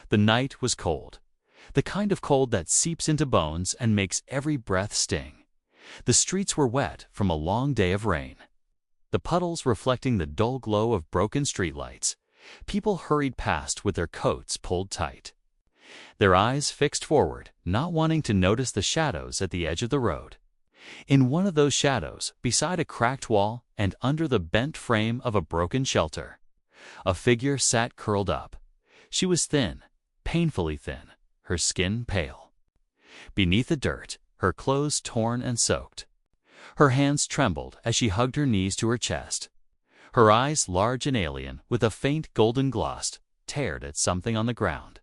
The night was cold. The kind of cold that seeps into bones and makes every breath sting. The streets were wet from a long day of rain, the puddles reflecting the dull glow of broken streetlights. People hurried past with their coats pulled tight, their eyes fixed forward, not wanting to notice the shadows at the edge of the road. In one of those shadows, beside a cracked wall and under the bent frame of a broken shelter, a figure sat curled up. She was thin, painfully thin, her skin pale. Beneath the dirt, her clothes torn and soaked. Her hands trembled as she hugged her knees to her chest. Her eyes, large and alien, with a faint golden gloss, stared at something on the ground.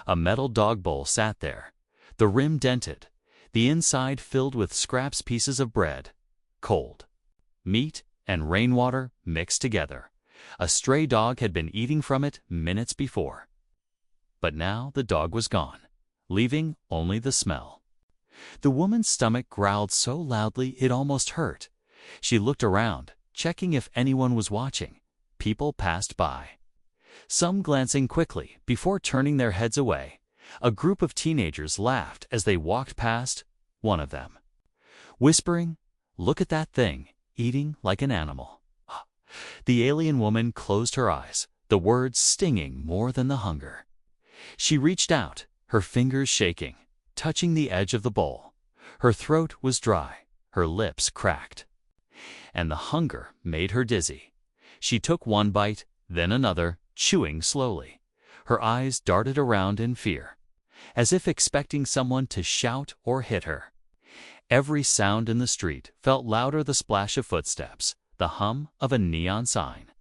A metal dog bowl sat there, the rim dented, the inside filled with scraps pieces of bread, cold. Meat and rainwater mixed together. A stray dog had been eating from it minutes before. But now the dog was gone, leaving only the smell. The woman's stomach growled so loudly it almost hurt. She looked around, checking if anyone was watching. People passed by, some glancing quickly before turning their heads away. A group of teenagers laughed as they walked past, one of them whispering, "Look at that thing, eating like an animal." The alien woman closed her eyes, the words stinging more than the hunger. She reached out, her fingers shaking, touching the edge of the bowl. Her throat was dry, her lips cracked, and the hunger made her dizzy. She took one bite, then another, chewing slowly. Her eyes darted around in fear, as if expecting someone to shout or hit her. Every sound in the street felt louder: the splash of footsteps, the hum of a neon sign,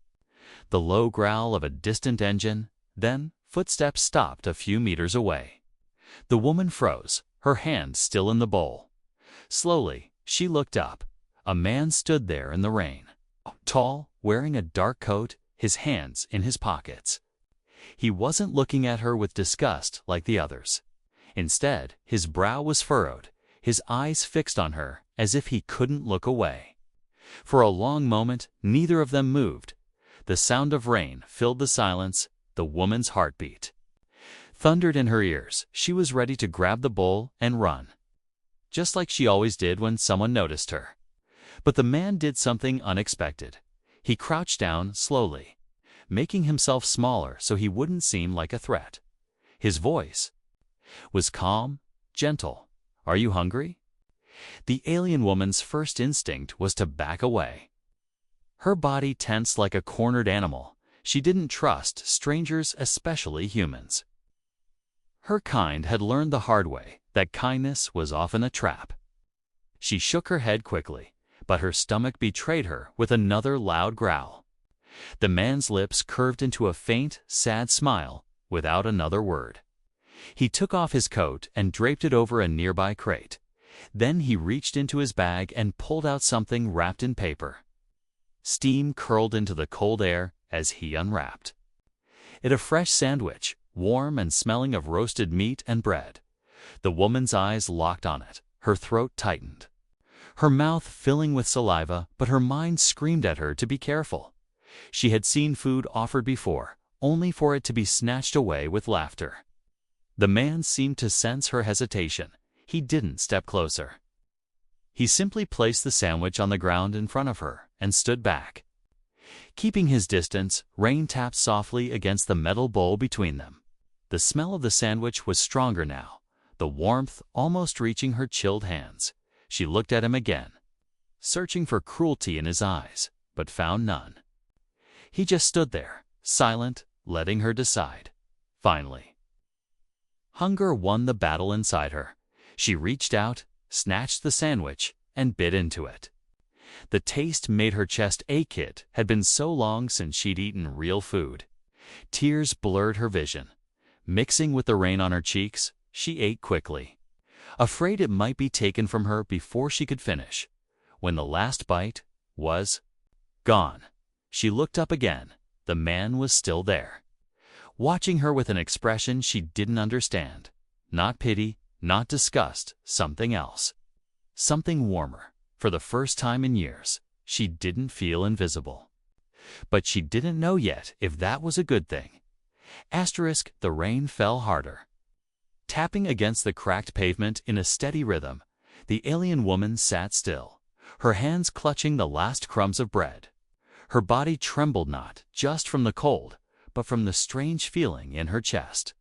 the low growl of a distant engine. Then footsteps stopped a few meters away. The woman froze, her hand still in the bowl. Slowly, she looked up. A man stood there in the rain, tall, wearing a dark coat, his hands in his pockets. He wasn't looking at her with disgust like the others. Instead, his brow was furrowed, his eyes fixed on her as if he couldn't look away. For a long moment, neither of them moved. The sound of rain filled the silence. The woman's heartbeat thundered in her ears. She was ready to grab the bowl and run, just like she always did when someone noticed her. But the man did something unexpected. He crouched down slowly, making himself smaller so he wouldn't seem like a threat. His voice was calm, gentle. "Are you hungry?" The alien woman's first instinct was to back away. Her body tensed like a cornered animal. She didn't trust strangers, especially humans. Her kind had learned the hard way that kindness was often a trap. She shook her head quickly, but her stomach betrayed her with another loud growl. The man's lips curved into a faint, sad smile without another word. He took off his coat and draped it over a nearby crate. Then he reached into his bag and pulled out something wrapped in paper. Steam curled into the cold air as he unwrapped it. A fresh sandwich, warm and smelling of roasted meat and bread. The woman's eyes locked on it, her throat tightened, her mouth filling with saliva, but her mind screamed at her to be careful. She had seen food offered before, only for it to be snatched away with laughter. The man seemed to sense her hesitation. He didn't step closer. He simply placed the sandwich on the ground in front of her and stood back. Keeping his distance, rain tapped softly against the metal bowl between them. The smell of the sandwich was stronger now, the warmth almost reaching her chilled hands. She looked at him again, searching for cruelty in his eyes, but found none. He just stood there, silent, letting her decide. Finally, hunger won the battle inside her. She reached out, snatched the sandwich, and bit into it. The taste made her chest ache. It had been so long since she'd eaten real food. Tears blurred her vision. Mixing with the rain on her cheeks, she ate quickly, afraid it might be taken from her before she could finish. When the last bite was gone, she looked up again. The man was still there, watching her with an expression she didn't understand. Not pity, not disgust, something else. Something warmer. For the first time in years, she didn't feel invisible. But she didn't know yet if that was a good thing. The rain fell harder. Tapping against the cracked pavement in a steady rhythm, the alien woman sat still, her hands clutching the last crumbs of bread. Her body trembled not just from the cold, but from the strange feeling in her chest.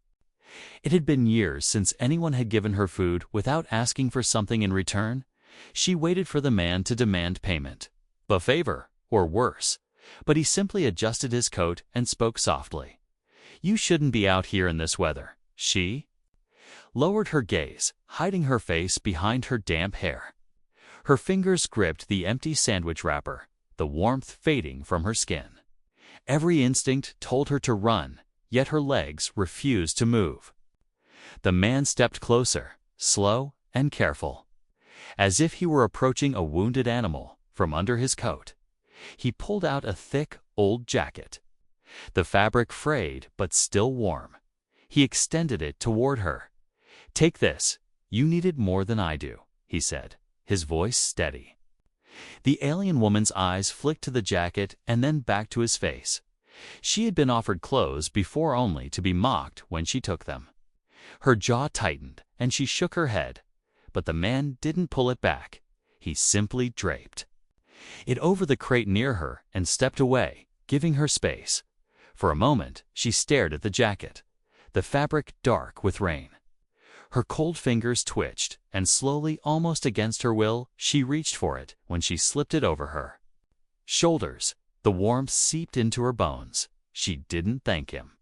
It had been years since anyone had given her food without asking for something in return. She waited for the man to demand payment, a favor, or worse, but he simply adjusted his coat and spoke softly. "You shouldn't be out here in this weather." She lowered her gaze, hiding her face behind her damp hair. Her fingers gripped the empty sandwich wrapper, the warmth fading from her skin. Every instinct told her to run, yet her legs refused to move. The man stepped closer, slow and careful. As if he were approaching a wounded animal, from under his coat, he pulled out a thick, old jacket. The fabric frayed but still warm. He extended it toward her. "Take this. You need it more than I do," he said, his voice steady. The alien woman's eyes flicked to the jacket and then back to his face. She had been offered clothes before only to be mocked when she took them. Her jaw tightened and she shook her head, but the man didn't pull it back. He simply draped it over the crate near her and stepped away, giving her space. For a moment, she stared at the jacket, the fabric dark with rain. Her cold fingers twitched, and slowly, almost against her will, she reached for it when she slipped it over her shoulders. The warmth seeped into her bones. She didn't thank him.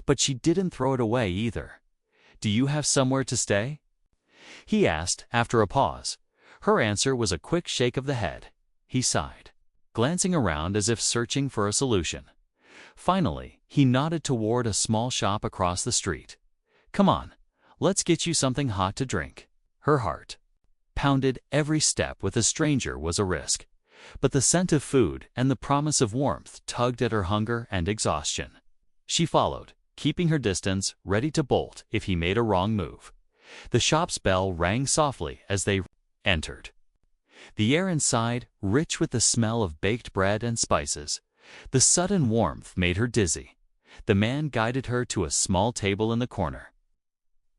But she didn't throw it away either. "Do you have somewhere to stay?" he asked after a pause. Her answer was a quick shake of the head. He sighed, glancing around as if searching for a solution. Finally, he nodded toward a small shop across the street. "Come on, let's get you something hot to drink." Her heart pounded. Every step with a stranger was a risk, but the scent of food and the promise of warmth tugged at her hunger and exhaustion. She followed, keeping her distance, ready to bolt if he made a wrong move. The shop's bell rang softly as they entered. The air inside, rich with the smell of baked bread and spices. The sudden warmth made her dizzy. The man guided her to a small table in the corner.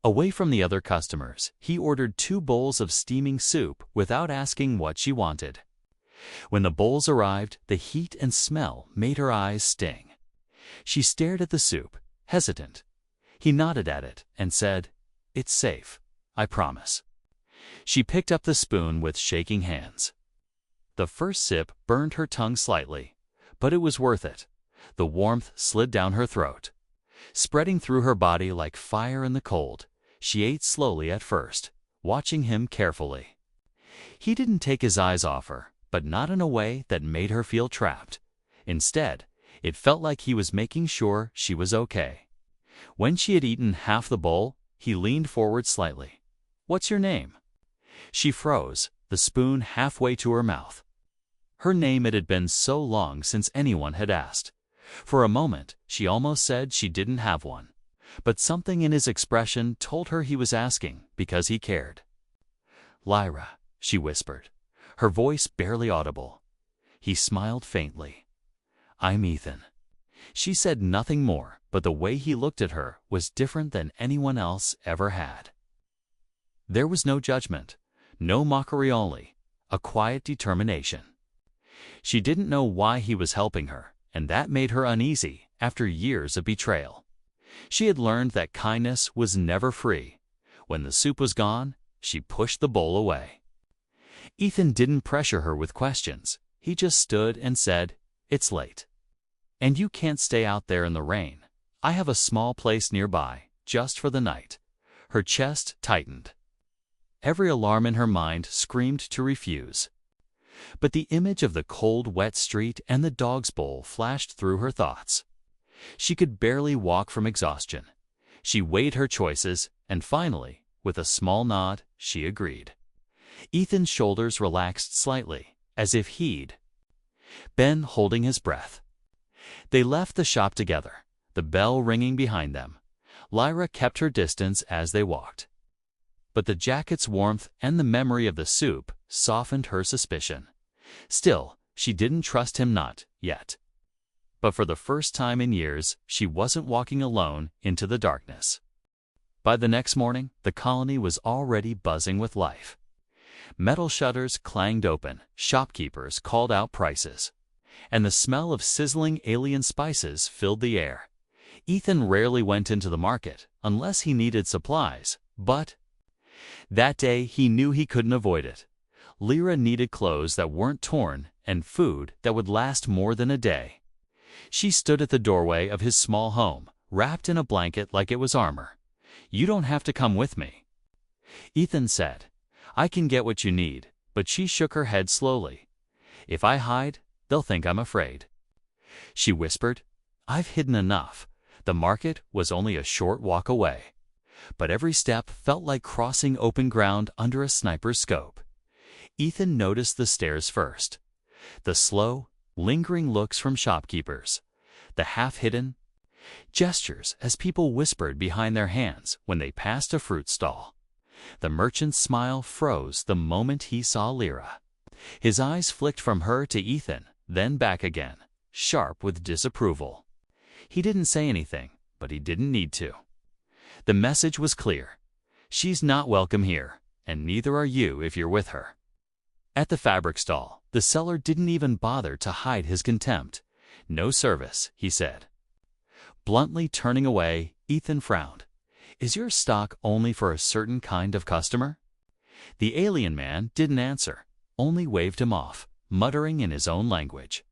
Away from the other customers, he ordered 2 bowls of steaming soup without asking what she wanted. When the bowls arrived, the heat and smell made her eyes sting. She stared at the soup, hesitant. He nodded at it and said, "It's safe, I promise." She picked up the spoon with shaking hands. The first sip burned her tongue slightly, but it was worth it. The warmth slid down her throat, spreading through her body like fire in the cold. She ate slowly at first, watching him carefully. He didn't take his eyes off her, but not in a way that made her feel trapped. Instead, it felt like he was making sure she was okay. When she had eaten half the bowl, he leaned forward slightly. "What's your name?" She froze, the spoon halfway to her mouth. Her name, it had been so long since anyone had asked. For a moment, she almost said she didn't have one. But something in his expression told her he was asking because he cared. "Lyra," she whispered, her voice barely audible. He smiled faintly. "I'm Ethan." She said nothing more, but the way he looked at her was different than anyone else ever had. There was no judgment, no mockery, only a quiet determination. She didn't know why he was helping her, and that made her uneasy after years of betrayal. She had learned that kindness was never free. When the soup was gone, she pushed the bowl away. Ethan didn't pressure her with questions. He just stood and said, "It's late. And you can't stay out there in the rain. I have a small place nearby, just for the night." Her chest tightened. Every alarm in her mind screamed to refuse. But the image of the cold, wet street and the dog's bowl flashed through her thoughts. She could barely walk from exhaustion. She weighed her choices, and finally, with a small nod, she agreed. Ethan's shoulders relaxed slightly, as if he'd been holding his breath. They left the shop together, the bell ringing behind them. Lyra kept her distance as they walked. But the jacket's warmth and the memory of the soup softened her suspicion. Still, she didn't trust him, not yet. But for the first time in years, she wasn't walking alone into the darkness. By the next morning, the colony was already buzzing with life. Metal shutters clanged open, shopkeepers called out prices, and the smell of sizzling alien spices filled the air. Ethan rarely went into the market unless he needed supplies, but that day he knew he couldn't avoid it. Lyra needed clothes that weren't torn and food that would last more than a day. She stood at the doorway of his small home, wrapped in a blanket like it was armor. "You don't have to come with me," Ethan said. "I can get what you need," but she shook her head slowly. "If I hide, they'll think I'm afraid." She whispered, "I've hidden enough." The market was only a short walk away, but every step felt like crossing open ground under a sniper's scope. Ethan noticed the stares first, the slow, lingering looks from shopkeepers, the half-hidden gestures as people whispered behind their hands when they passed a fruit stall. The merchant's smile froze the moment he saw Lyra. His eyes flicked from her to Ethan, then back again, sharp with disapproval. He didn't say anything, but he didn't need to. The message was clear. She's not welcome here, and neither are you if you're with her. At the fabric stall, the seller didn't even bother to hide his contempt. "No service," he said. Bluntly turning away, Ethan frowned. "Is your stock only for a certain kind of customer?" The alien man didn't answer, only waved him off, muttering in his own language.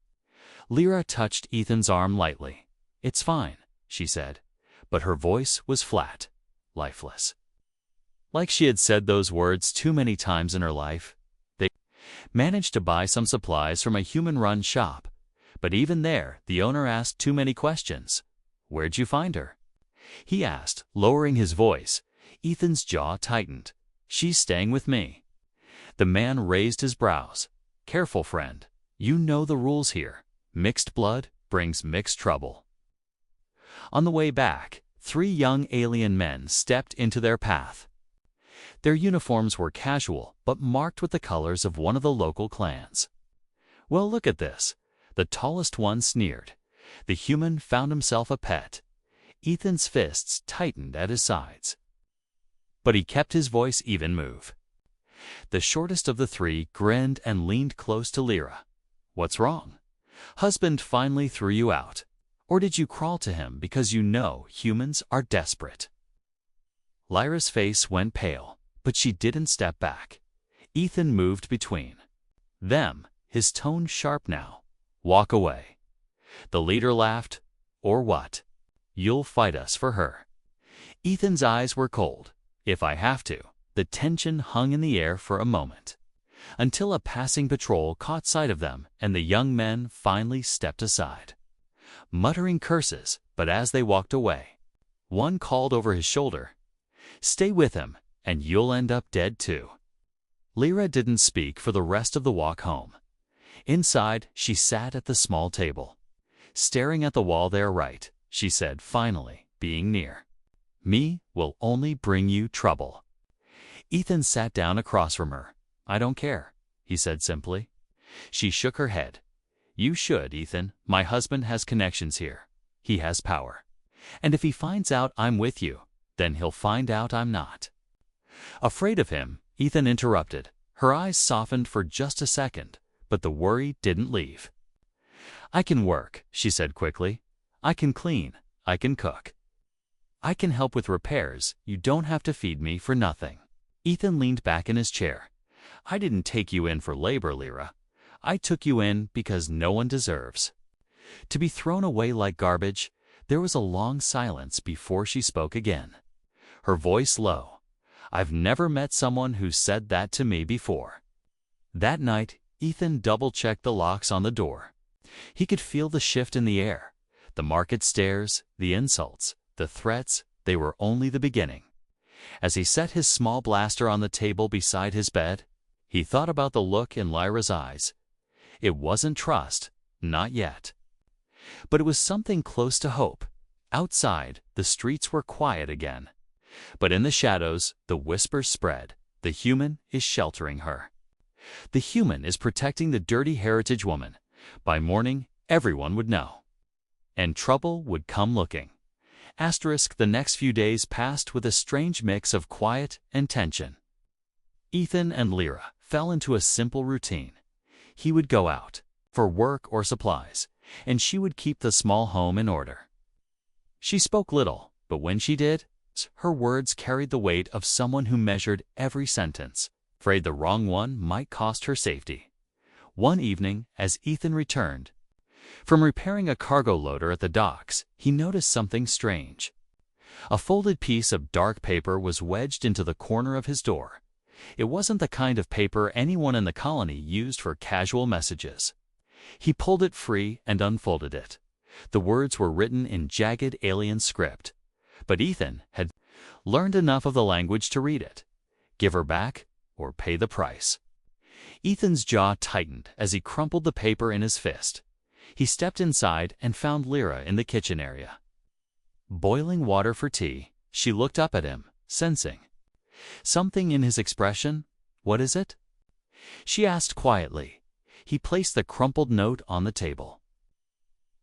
Lyra touched Ethan's arm lightly. "It's fine," she said, but her voice was flat, lifeless. Like she had said those words too many times in her life. They managed to buy some supplies from a human-run shop, but even there the owner asked too many questions. "Where'd you find her?" he asked, lowering his voice. Ethan's jaw tightened. "She's staying with me." The man raised his brows. "Careful, friend. You know the rules here. Mixed blood brings mixed trouble." On the way back, 3 young alien men stepped into their path. Their uniforms were casual, but marked with the colors of one of the local clans. "Well, look at this," the tallest one sneered. The human found himself a pet. Ethan's fists tightened at his sides, but he kept his voice even move. The shortest of the 3 grinned and leaned close to Lyra. "What's wrong? Husband finally threw you out. Or did you crawl to him because you know humans are desperate?" Lyra's face went pale, but she didn't step back. Ethan moved between them, his tone sharp now. "Walk away." The leader laughed. "Or what? You'll fight us for her." Ethan's eyes were cold. "If I have to." The tension hung in the air for a moment, until a passing patrol caught sight of them and the young men finally stepped aside, muttering curses, but as they walked away, one called over his shoulder, "Stay with him, and you'll end up dead too." Lyra didn't speak for the rest of the walk home. Inside, she sat at the small table, staring at the wall there. "Right," she said finally, being near. "Me will only bring you trouble." Ethan sat down across from her. "I don't care," he said simply. She shook her head. "You should, Ethan. My husband has connections here. He has power. And if he finds out I'm with you, then he'll find out I'm not." Afraid of him, Ethan interrupted. Her eyes softened for just a second, but the worry didn't leave. "I can work," she said quickly. "I can clean. I can cook. I can help with repairs. You don't have to feed me for nothing." Ethan leaned back in his chair. "I didn't take you in for labor, Lyra. I took you in because no one deserves to be thrown away like garbage." There was a long silence before she spoke again, her voice low. "I've never met someone who said that to me before." That night, Ethan double-checked the locks on the door. He could feel the shift in the air. The market stares, the insults, the threats, they were only the beginning. As he set his small blaster on the table beside his bed, he thought about the look in Lyra's eyes. It wasn't trust, not yet. But it was something close to hope. Outside, the streets were quiet again. But in the shadows, the whispers spread. The human is sheltering her. The human is protecting the dirty heritage woman. By morning, everyone would know. and trouble would come looking. The next few days passed with a strange mix of quiet and tension. Ethan and Lyra fell into a simple routine. He would go out for work or supplies, and she would keep the small home in order. She spoke little, but when she did, her words carried the weight of someone who measured every sentence, afraid the wrong one might cost her safety. One evening, as Ethan returned from repairing a cargo loader at the docks, he noticed something strange. A folded piece of dark paper was wedged into the corner of his door. It wasn't the kind of paper anyone in the colony used for casual messages. He pulled it free and unfolded it. The words were written in jagged alien script, but Ethan had learned enough of the language to read it. Give her back or pay the price. Ethan's jaw tightened as he crumpled the paper in his fist. He stepped inside and found Lyra in the kitchen area. Boiling water for tea, she looked up at him, sensing something in his expression. "What is it?" she asked quietly. He placed the crumpled note on the table.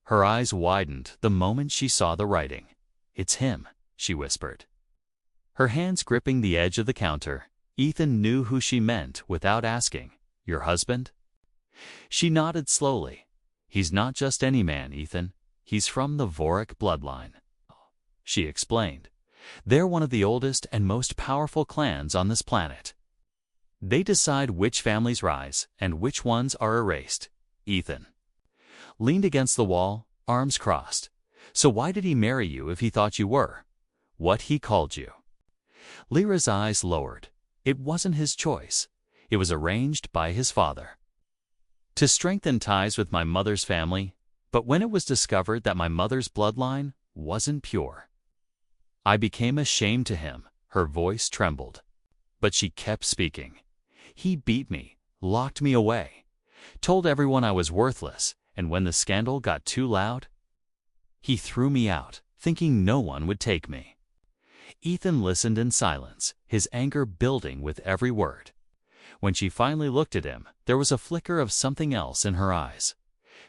Her eyes widened the moment she saw the writing. "It's him," she whispered. Her hands gripping the edge of the counter, Ethan knew who she meant without asking. "Your husband?" She nodded slowly. "He's not just any man, Ethan. He's from the Vorik bloodline," she explained. "They're one of the oldest and most powerful clans on this planet. They decide which families rise and which ones are erased." Ethan leaned against the wall, arms crossed. "So why did he marry you if he thought you were what he called you?" Lyra's eyes lowered. It wasn't his choice. It was arranged by his father. "To strengthen ties with my mother's family, but when it was discovered that my mother's bloodline wasn't pure, I became ashamed to him." Her voice trembled, but she kept speaking. "He beat me, locked me away, told everyone I was worthless, and when the scandal got too loud, he threw me out, thinking no one would take me." Ethan listened in silence, his anger building with every word. When she finally looked at him, there was a flicker of something else in her eyes.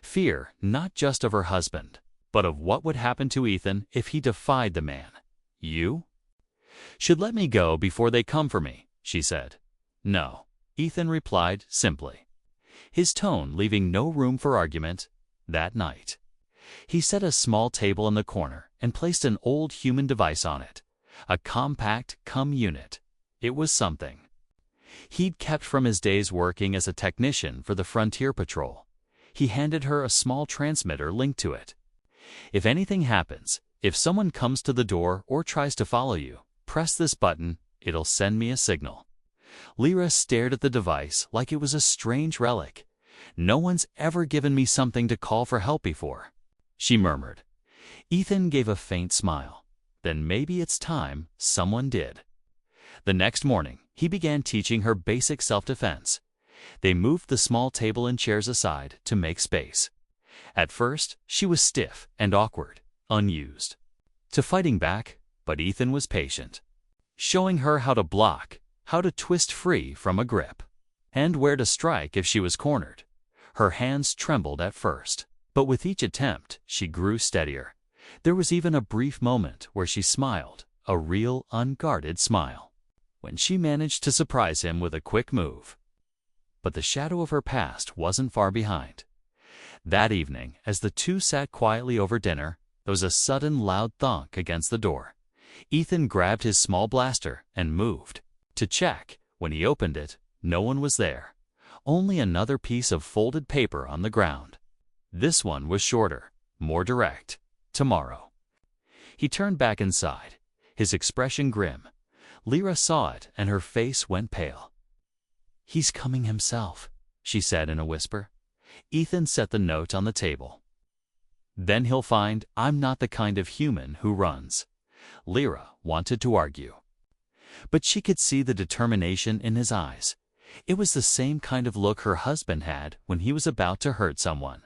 Fear, not just of her husband, but of what would happen to Ethan if he defied the man. "You should let me go before they come for me," she said. "No," Ethan replied simply, his tone leaving no room for argument. That night, he set a small table in the corner and placed an old human device on it, a compact unit. It was something he'd kept from his days working as a technician for the Frontier Patrol. He handed her a small transmitter linked to it. "If anything happens, if someone comes to the door or tries to follow you, press this button, it'll send me a signal." Lyra stared at the device like it was a strange relic. "No one's ever given me something to call for help before," she murmured. Ethan gave a faint smile. Then maybe it's time someone did. The next morning, he began teaching her basic self-defense. They moved the small table and chairs aside to make space. At first, she was stiff and awkward, unused to fighting back, but Ethan was patient, showing her how to block, how to twist free from a grip, and where to strike if she was cornered. Her hands trembled at first, but with each attempt, she grew steadier. There was even a brief moment where she smiled, a real unguarded smile, when she managed to surprise him with a quick move. But the shadow of her past wasn't far behind. That evening, as the two sat quietly over dinner, there was a sudden loud thunk against the door. Ethan grabbed his small blaster and moved to check. When he opened it, no one was there, only another piece of folded paper on the ground. This one was shorter, more direct. "Tomorrow." He turned back inside, his expression grim. Lyra saw it and her face went pale. "He's coming himself," she said in a whisper. Ethan set the note on the table. "Then he'll find I'm not the kind of human who runs." Lyra wanted to argue, but she could see the determination in his eyes. It was the same kind of look her husband had when he was about to hurt someone.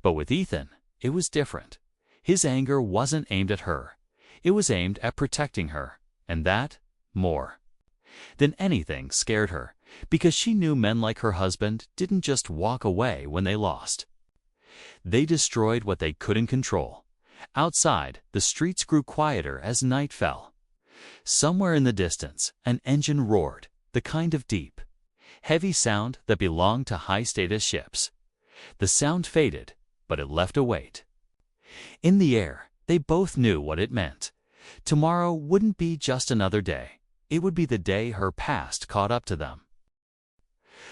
But with Ethan, it was different. His anger wasn't aimed at her. It was aimed at protecting her, and that, more than anything, scared her, because she knew men like her husband didn't just walk away when they lost. They destroyed what they couldn't control. Outside, the streets grew quieter as night fell. Somewhere in the distance, an engine roared, the kind of deep, heavy sound that belonged to high-status ships. The sound faded, but it left a weight. In the air, they both knew what it meant. Tomorrow wouldn't be just another day. It would be the day her past caught up to them.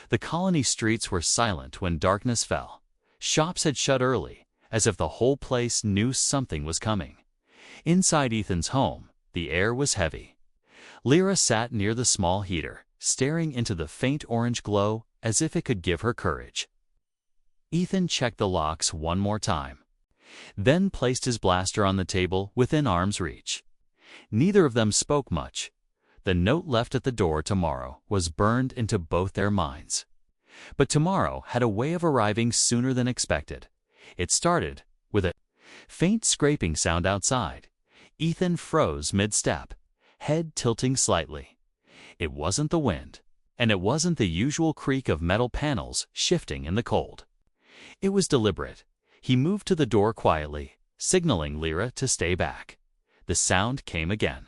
The colony streets were silent when darkness fell. Shops had shut early, as if the whole place knew something was coming. Inside Ethan's home, the air was heavy. Lyra sat near the small heater, staring into the faint orange glow as if it could give her courage. Ethan checked the locks one more time, then placed his blaster on the table within arm's reach. Neither of them spoke much. The note left at the door tomorrow was burned into both their minds. But tomorrow had a way of arriving sooner than expected. It started with a faint scraping sound outside. Ethan froze mid-step, head tilting slightly. It wasn't the wind, and it wasn't the usual creak of metal panels shifting in the cold. It was deliberate. He moved to the door quietly, signaling Lyra to stay back. The sound came again,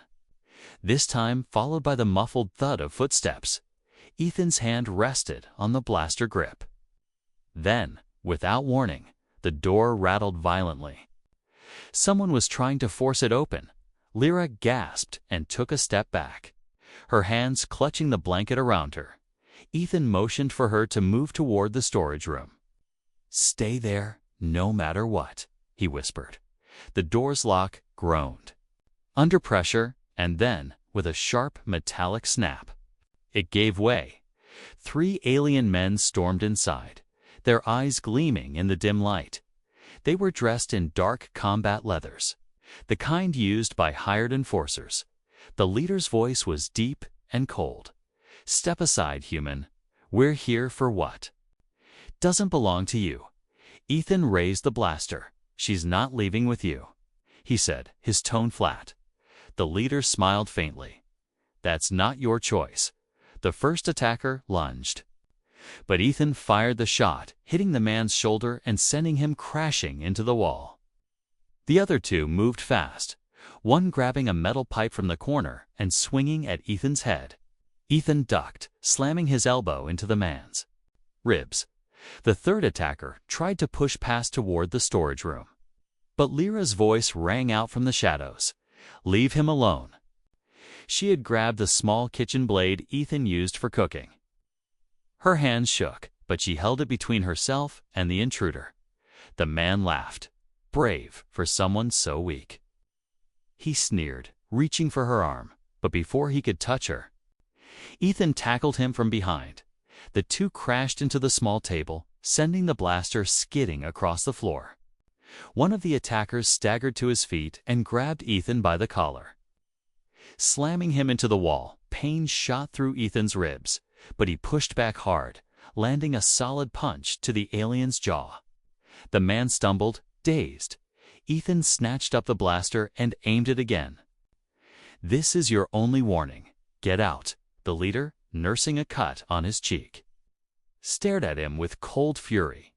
this time followed by the muffled thud of footsteps. Ethan's hand rested on the blaster grip. Then, without warning, the door rattled violently. Someone was trying to force it open. Lyra gasped and took a step back, her hands clutching the blanket around her. Ethan motioned for her to move toward the storage room. "Stay there, no matter what," he whispered. The door's lock groaned under pressure, and then, with a sharp metallic snap, it gave way. 3 alien men stormed inside, their eyes gleaming in the dim light. They were dressed in dark combat leathers, the kind used by hired enforcers. The leader's voice was deep and cold. "Step aside, human. We're here for what doesn't belong to you." Ethan raised the blaster. "She's not leaving with you," he said, his tone flat. The leader smiled faintly. "That's not your choice." The first attacker lunged, but Ethan fired the shot, hitting the man's shoulder and sending him crashing into the wall. The other 2 moved fast, one grabbing a metal pipe from the corner and swinging at Ethan's head. Ethan ducked, slamming his elbow into the man's ribs. The third attacker tried to push past toward the storage room, but Lyra's voice rang out from the shadows. "Leave him alone." She had grabbed the small kitchen blade Ethan used for cooking. Her hands shook, but she held it between herself and the intruder. The man laughed. Brave for someone so weak. He sneered, reaching for her arm, but before he could touch her, Ethan tackled him from behind. The 2 crashed into the small table, sending the blaster skidding across the floor. One of the attackers staggered to his feet and grabbed Ethan by the collar, slamming him into the wall. Pain shot through Ethan's ribs, but he pushed back hard, landing a solid punch to the alien's jaw. The man stumbled, dazed. Ethan snatched up the blaster and aimed it again. "This is your only warning. Get out." The leader, nursing a cut on his cheek, stared at him with cold fury.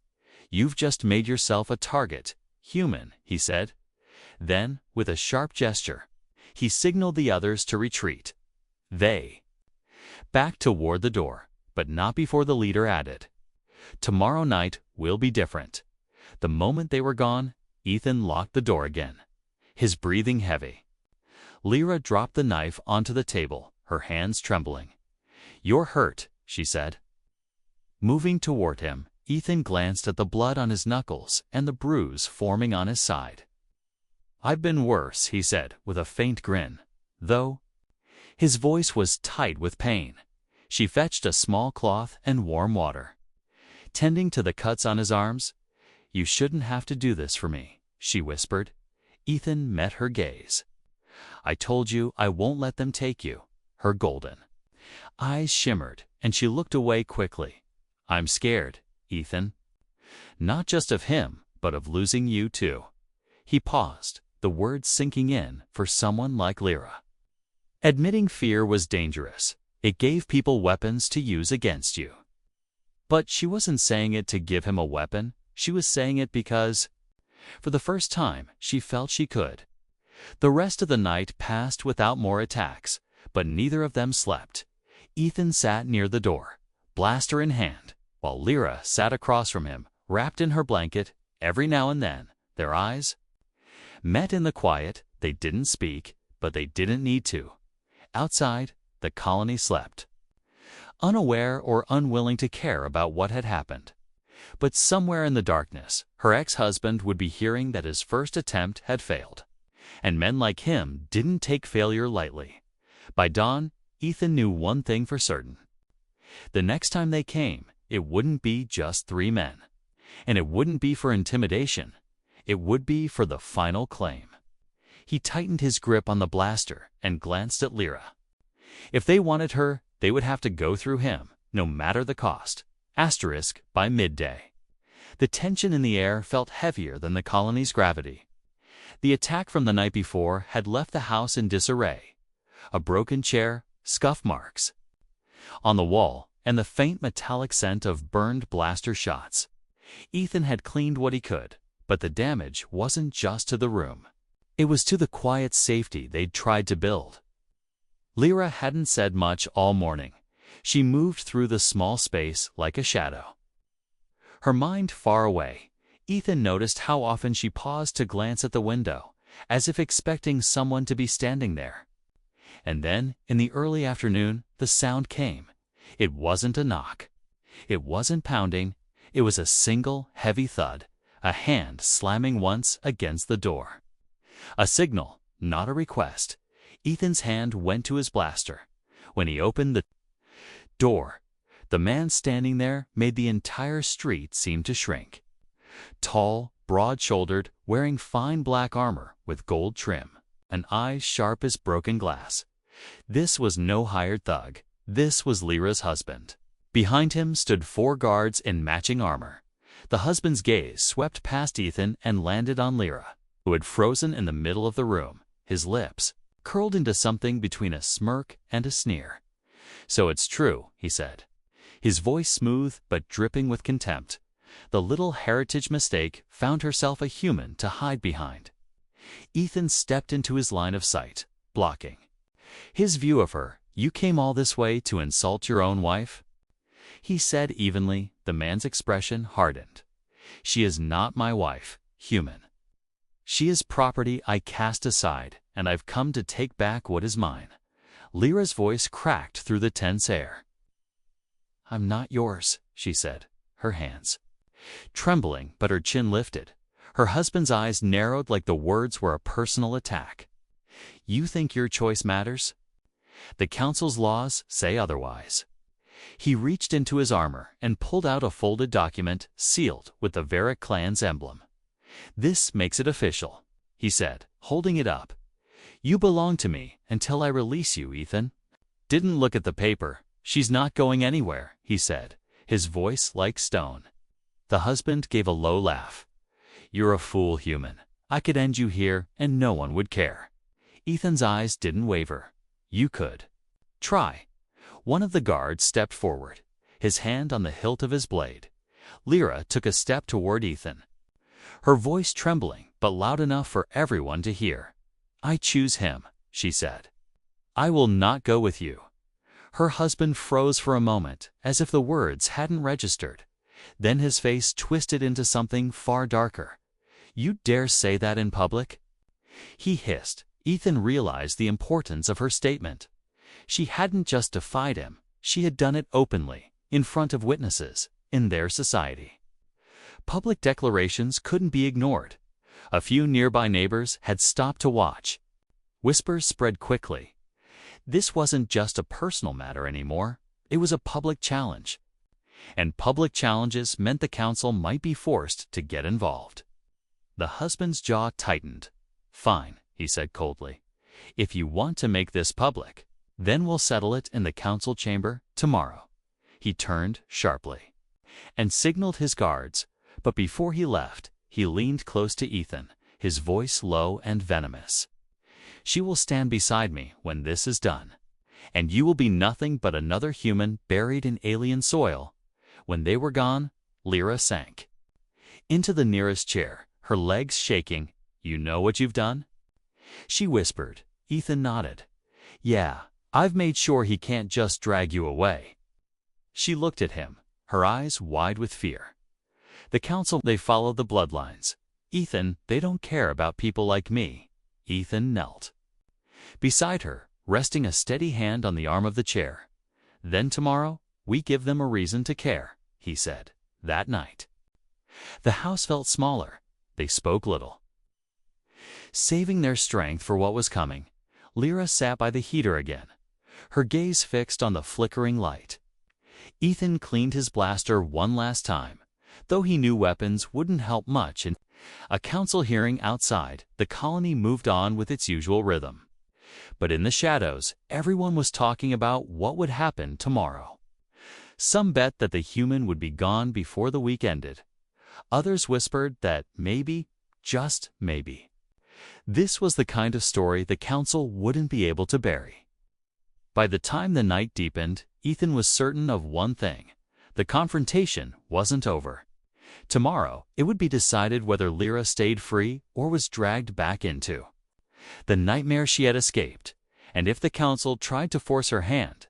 "You've just made yourself a target, human," he said. Then, with a sharp gesture, he signaled the others to retreat. They backed toward the door, but not before the leader added, "Tomorrow night will be different." The moment they were gone, Ethan locked the door again, his breathing heavy. Lyra dropped the knife onto the table, her hands trembling. "You're hurt," she said. Moving toward him, Ethan glanced at the blood on his knuckles and the bruise forming on his side. "I've been worse," he said with a faint grin, though his voice was tight with pain. She fetched a small cloth and warm water. Tending to the cuts on his arms, "You shouldn't have to do this for me," she whispered. Ethan met her gaze. "I told you I won't let them take you." Her golden eyes shimmered, and she looked away quickly. "I'm scared, Ethan. Not just of him, but of losing you too." He paused, the words sinking in for someone like Lyra. Admitting fear was dangerous. It gave people weapons to use against you. But she wasn't saying it to give him a weapon. She was saying it because, for the first time, she felt she could. The rest of the night passed without more attacks, but neither of them slept. Ethan sat near the door, blaster in hand, while Lyra sat across from him, wrapped in her blanket. Every now and then, their eyes met in the quiet. They didn't speak, but they didn't need to. Outside, the colony slept, unaware or unwilling to care about what had happened. But somewhere in the darkness, her ex-husband would be hearing that his first attempt had failed. And men like him didn't take failure lightly. By dawn, Ethan knew one thing for certain. The next time they came, it wouldn't be just 3 men. And it wouldn't be for intimidation. It would be for the final claim. He tightened his grip on the blaster and glanced at Lyra. If they wanted her, they would have to go through him, no matter the cost. By midday. The tension in the air felt heavier than the colony's gravity. The attack from the night before had left the house in disarray. A broken chair, scuff marks on the wall, and the faint metallic scent of burned blaster shots. Ethan had cleaned what he could, but the damage wasn't just to the room. It was to the quiet safety they'd tried to build. Lyra hadn't said much all morning. She moved through the small space like a shadow, her mind far away. Ethan noticed how often she paused to glance at the window, as if expecting someone to be standing there. And then, in the early afternoon, the sound came. It wasn't a knock. It wasn't pounding. It was a single, heavy thud, a hand slamming once against the door. A signal, not a request. Ethan's hand went to his blaster. When he opened the door, the man standing there made the entire street seem to shrink. Tall, broad-shouldered, wearing fine black armor with gold trim, and eyes sharp as broken glass. This was no hired thug. This was Lyra's husband. Behind him stood 4 guards in matching armor. The husband's gaze swept past Ethan and landed on Lyra, who had frozen in the middle of the room, his lips curled into something between a smirk and a sneer. "So it's true," he said, his voice smooth but dripping with contempt. The little heritage mistake found herself a human to hide behind. Ethan stepped into his line of sight, blocking his view of her. "You came all this way to insult your own wife?" he said evenly. The man's expression hardened. "She is not my wife, human. She is property I cast aside, and I've come to take back what is mine." Lyra's voice cracked through the tense air. "I'm not yours," she said, her hands trembling but her chin lifted. Her husband's eyes narrowed like the words were a personal attack. "You think your choice matters? The council's laws say otherwise." He reached into his armor and pulled out a folded document sealed with the Varric clan's emblem. "This makes it official," he said, holding it up. "You belong to me until I release you, Ethan." Didn't look at the paper. "She's not going anywhere," he said, his voice like stone. The husband gave a low laugh. "You're a fool, human. I could end you here and no one would care." Ethan's eyes didn't waver. "You could. Try." One of the guards stepped forward, his hand on the hilt of his blade. Lyra took a step toward Ethan, her voice trembling but loud enough for everyone to hear. "I choose him," she said. "I will not go with you." Her husband froze for a moment, as if the words hadn't registered. Then his face twisted into something far darker. "You dare say that in public?" he hissed. Ethan realized the importance of her statement. She hadn't just defied him, she had done it openly, in front of witnesses, in their society. Public declarations couldn't be ignored. A few nearby neighbors had stopped to watch. Whispers spread quickly. This wasn't just a personal matter anymore, it was a public challenge. And public challenges meant the council might be forced to get involved. The husband's jaw tightened. "Fine," he said coldly. "If you want to make this public, then we'll settle it in the council chamber tomorrow." He turned sharply and signaled his guards, but before he left, he leaned close to Ethan, his voice low and venomous. "She will stand beside me when this is done, and you will be nothing but another human buried in alien soil." When they were gone, Lyra sank. into the nearest chair, her legs shaking. "You know what you've done?" she whispered. Ethan nodded. "Yeah, I've made sure he can't just drag you away." She looked at him, her eyes wide with fear. "The council, they follow the bloodlines. Ethan, they don't care about people like me." Ethan knelt beside her, resting a steady hand on the arm of the chair. "Then tomorrow, we give them a reason to care," he said. That night, the house felt smaller. They spoke little. Saving their strength for what was coming, Lyra sat by the heater again, her gaze fixed on the flickering light. Ethan cleaned his blaster one last time, though he knew weapons wouldn't help much. In a council hearing outside, the colony moved on with its usual rhythm. But in the shadows, everyone was talking about what would happen tomorrow. Some bet that the human would be gone before the week ended. Others whispered that maybe, just maybe, this was the kind of story the council wouldn't be able to bury. By the time the night deepened, Ethan was certain of one thing: the confrontation wasn't over. Tomorrow, it would be decided whether Lyra stayed free or was dragged back into the nightmare she had escaped, and if the council tried to force her hand,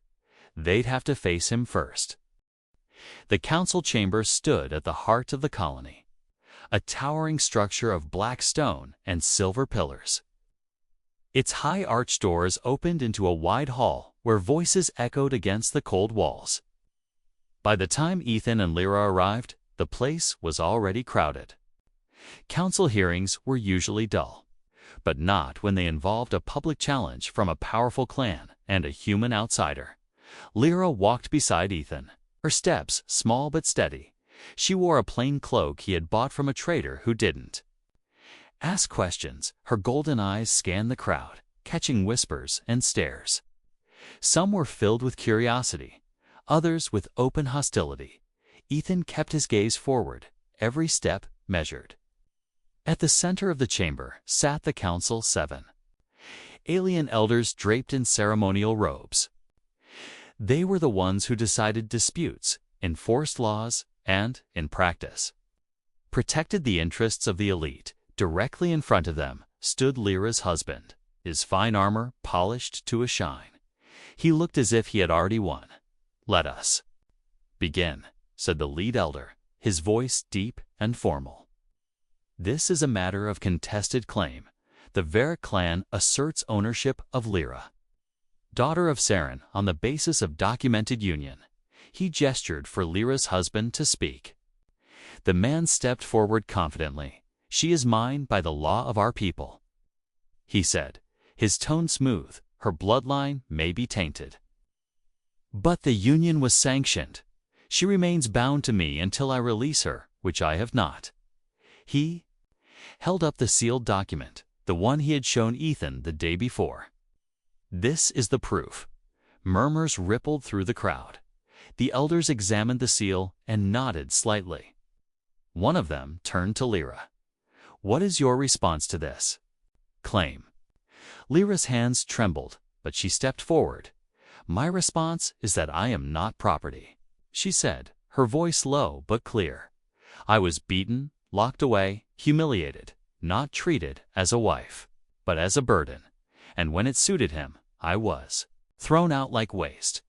they'd have to face him first. The council chamber stood at the heart of the colony, a towering structure of black stone and silver pillars. Its high arched doors opened into a wide hall where voices echoed against the cold walls. By the time Ethan and Lyra arrived, the place was already crowded. Council hearings were usually dull, but not when they involved a public challenge from a powerful clan and a human outsider. Lyra walked beside Ethan, her steps small but steady. She wore a plain cloak he had bought from a trader who didn't ask questions. Her golden eyes scanned the crowd, catching whispers and stares. Some were filled with curiosity, others with open hostility. Ethan kept his gaze forward, every step measured. At the center of the chamber sat the Council 7. Alien elders draped in ceremonial robes. They were the ones who decided disputes, enforced laws, and, in practice, protected the interests of the elite. Directly in front of them stood Lyra's husband, his fine armor polished to a shine. He looked as if he had already won. "Let us begin," said the lead elder, his voice deep and formal. "This is a matter of contested claim. The Varric clan asserts ownership of Lyra, daughter of Saren, on the basis of documented union." He gestured for Lyra's husband to speak. The man stepped forward confidently. "She is mine by the law of our people," he said, his tone smooth. "Her bloodline may be tainted, but the union was sanctioned. She remains bound to me until I release her, which I have not." He held up the sealed document, the one he had shown Ethan the day before. "This is the proof." Murmurs rippled through the crowd. The elders examined the seal and nodded slightly. One of them turned to Lyra. "What is your response to this claim?" Lyra's hands trembled, but she stepped forward. "My response is that I am not property," she said, her voice low but clear. "I was beaten, locked away, humiliated, not treated as a wife, but as a burden. And when it suited him, I was thrown out like waste."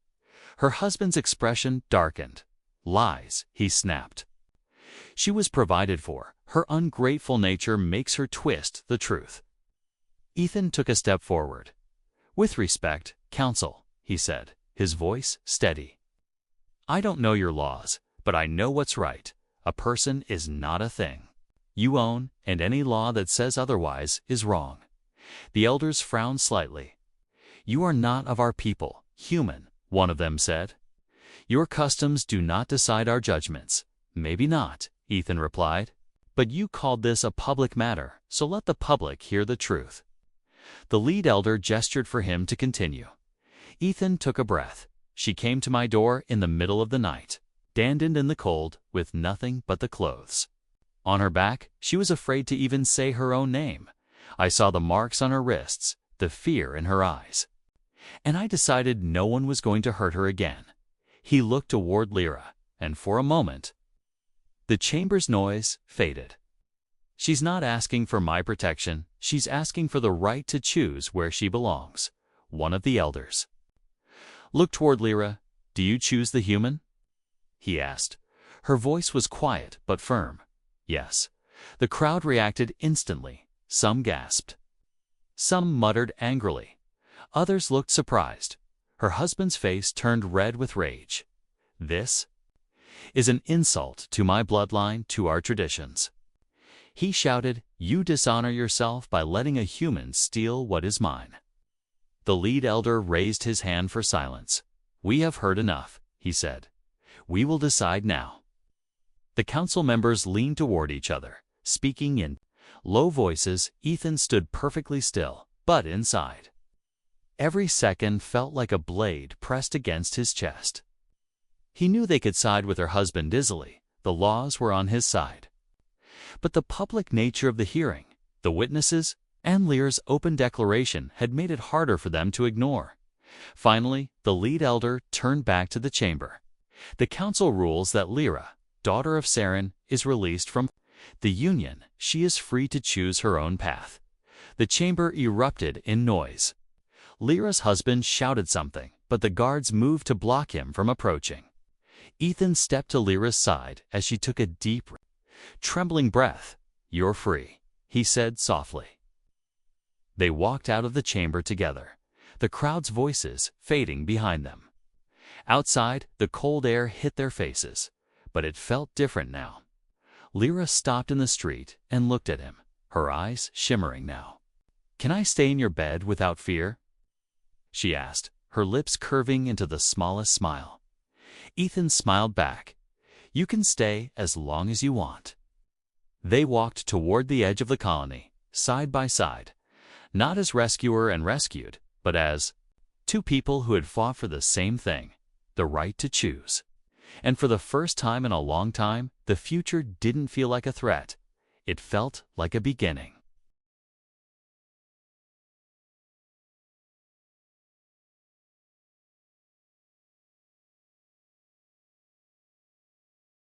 Her husband's expression darkened. "Lies," he snapped. "She was provided for. Her ungrateful nature makes her twist the truth." Ethan took a step forward. "With respect, counsel," he said, his voice steady. "I don't know your laws, but I know what's right. A person is not a thing you own, and any law that says otherwise is wrong." The elders frowned slightly. "You are not of our people, human," one of them said. "Your customs do not decide our judgments." "Maybe not," Ethan replied. "But you called this a public matter, so let the public hear the truth." The lead elder gestured for him to continue. Ethan took a breath. "She came to my door in the middle of the night, dandined in the cold, with nothing but the clothes on her back. She was afraid to even say her own name. I saw the marks on her wrists, the fear in her eyes, and I decided no one was going to hurt her again." He looked toward Lyra, and for a moment The chamber's noise faded. She's not asking for my protection, she's asking for the right to choose where she belongs. One of the elders looked toward Lyra. Do you choose the human? He asked. Her voice was quiet but firm. Yes. The crowd reacted instantly. Some gasped. Some muttered angrily. Others looked surprised. Her husband's face turned red with rage. This is an insult to my bloodline, to our traditions. He shouted, you dishonor yourself by letting a human steal what is mine. The lead elder raised his hand for silence. We have heard enough, he said. We will decide now. The council members leaned toward each other, speaking in low voices. Ethan stood perfectly still, but inside. Every second felt like a blade pressed against his chest. He knew they could side with her husband easily. The laws were on his side. But the public nature of the hearing, the witnesses, and Lyra's open declaration had made it harder for them to ignore. Finally, the lead elder turned back to the chamber. The council rules that Lyra, daughter of Saren, is released from the Union. She is free to choose her own path. The chamber erupted in noise. Lyra's husband shouted something, but the guards moved to block him from approaching. Ethan stepped to Lyra's side as she took a deep, trembling breath. You're free, he said softly. They walked out of the chamber together, the crowd's voices fading behind them. Outside, the cold air hit their faces, but it felt different now. Lyra stopped in the street and looked at him, her eyes shimmering now. Can I stay in your bed without fear? She asked, her lips curving into the smallest smile. Ethan smiled back. You can stay as long as you want. They walked toward the edge of the colony, side by side, not as rescuer and rescued, but as two people who had fought for the same thing, the right to choose. And for the first time in a long time, the future didn't feel like a threat. It felt like a beginning.